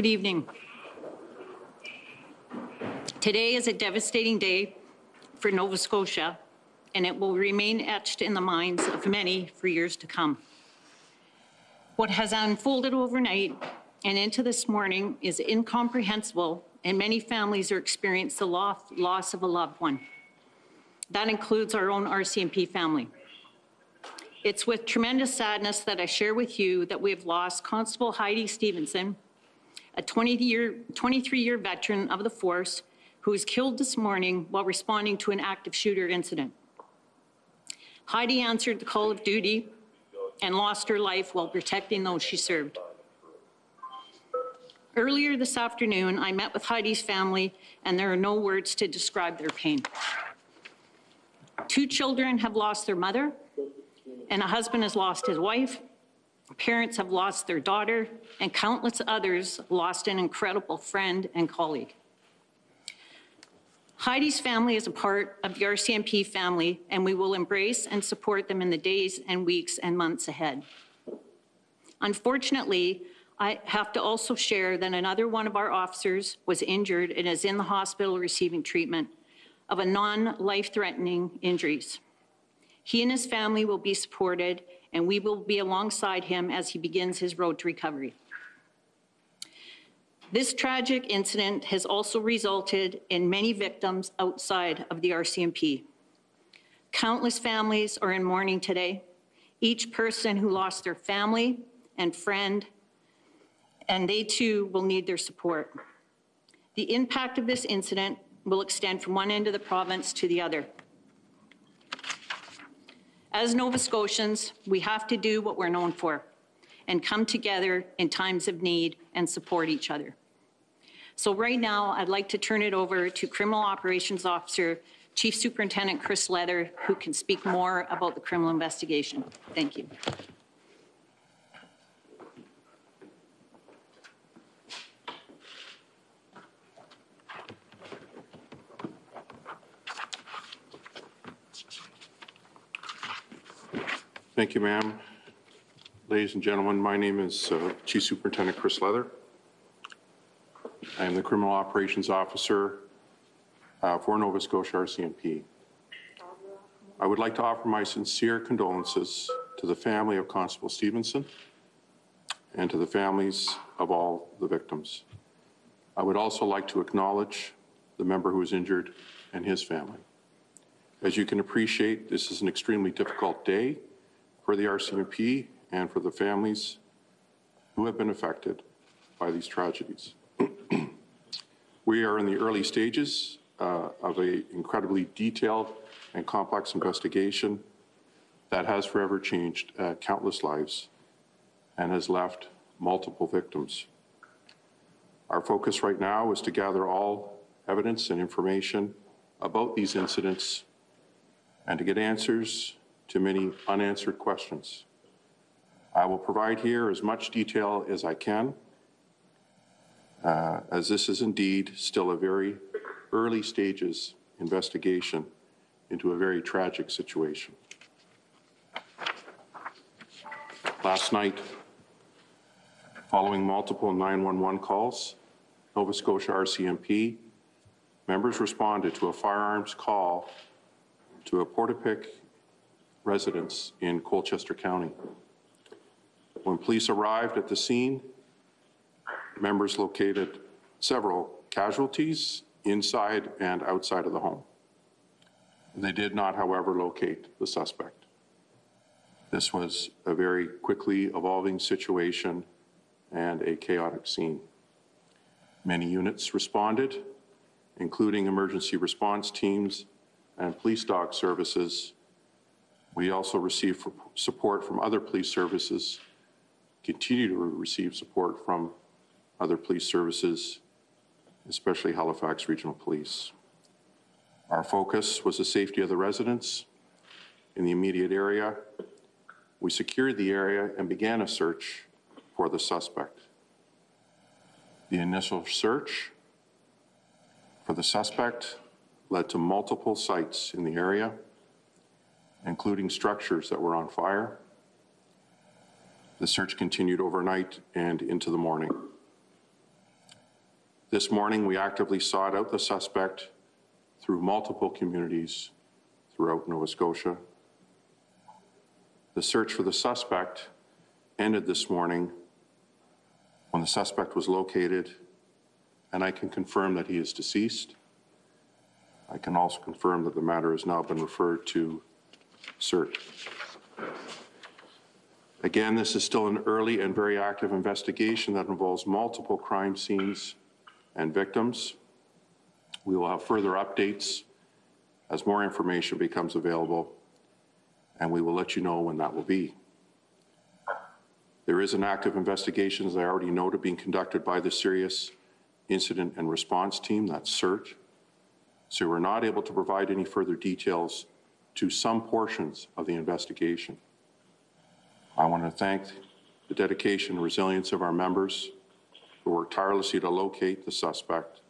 Good evening. Today is a devastating day for Nova Scotia, and it will remain etched in the minds of many for years to come. What has unfolded overnight and into this morning is incomprehensible, and many families are experiencing the loss of a loved one. That includes our own RCMP family. It's with tremendous sadness that I share with you that we have lost Constable Heidi Stevenson, a 23-year veteran of the force who was killed this morning while responding to an active shooter incident. Heidi answered the call of duty and lost her life while protecting those she served. Earlier this afternoon, I met with Heidi's family, and there are no words to describe their pain. 2 children have lost their mother, and a husband has lost his wife. Parents have lost their daughter, and countless others lost an incredible friend and colleague. Heidi's family is a part of the RCMP family, and we will embrace and support them in the days and weeks and months ahead. Unfortunately, I have to also share that another one of our officers was injured and is in the hospital receiving treatment of a non-life-threatening injuries. He and his family will be supported, and we will be alongside him as he begins his road to recovery. This tragic incident has also resulted in many victims outside of the RCMP. Countless families are in mourning today. Each person who lost their family and friend, and they too will need their support. The impact of this incident will extend from one end of the province to the other. As Nova Scotians, we have to do what we're known for and come together in times of need and support each other. So right now, I'd like to turn it over to Criminal Operations Officer, Chief Superintendent Chris Leather, who can speak more about the criminal investigation. Thank you. Thank you, ma'am. Ladies and gentlemen, my name is Chief Superintendent Chris Leather. I am the Criminal Operations Officer for Nova Scotia RCMP. I would like to offer my sincere condolences to the family of Constable Stevenson and to the families of all the victims. I would also like to acknowledge the member who was injured and his family. As you can appreciate, this is an extremely difficult day for the RCMP and for the families who have been affected by these tragedies. We are in the early stages of an incredibly detailed and complex investigation that has forever changed countless lives and has left multiple victims. Our focus right now is to gather all evidence and information about these incidents and to get answers to many unanswered questions. I will provide here as much detail as I can, as this is indeed still a very early stages investigation into a very tragic situation. Last night, following multiple 911 calls, Nova Scotia RCMP members responded to a firearms call to a Portapique residence in Colchester County. When police arrived at the scene, members located several casualties inside and outside of the home. They did not, however, locate the suspect. This was a very quickly evolving situation and a chaotic scene. Many units responded, including emergency response teams and police dog services. We also received support from other police services, continue to receive support from other police services, especially Halifax Regional Police. Our focus was the safety of the residents in the immediate area. We secured the area and began a search for the suspect. The initial search for the suspect led to multiple sites in the area, including structures that were on fire. The search continued overnight and into the morning. This morning, we actively sought out the suspect through multiple communities throughout Nova Scotia. The search for the suspect ended this morning when the suspect was located, and I can confirm that he is deceased. I can also confirm that the matter has now been referred to CERT. Again, this is still an early and very active investigation that involves multiple crime scenes and victims. We will have further updates as more information becomes available, and we will let you know when that will be. There is an active investigation, as I already noted, being conducted by the Serious Incident and Response Team, that's CERT. So we're not able to provide any further details to some portions of the investigation. I want to thank the dedication and resilience of our members who worked tirelessly to locate the suspect.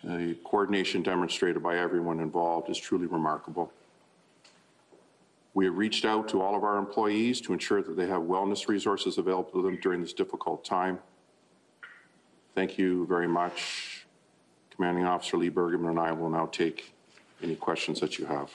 The coordination demonstrated by everyone involved is truly remarkable. We have reached out to all of our employees to ensure that they have wellness resources available to them during this difficult time. Thank you very much. Commanding Officer Lee Bergman and I will now take any questions that you have.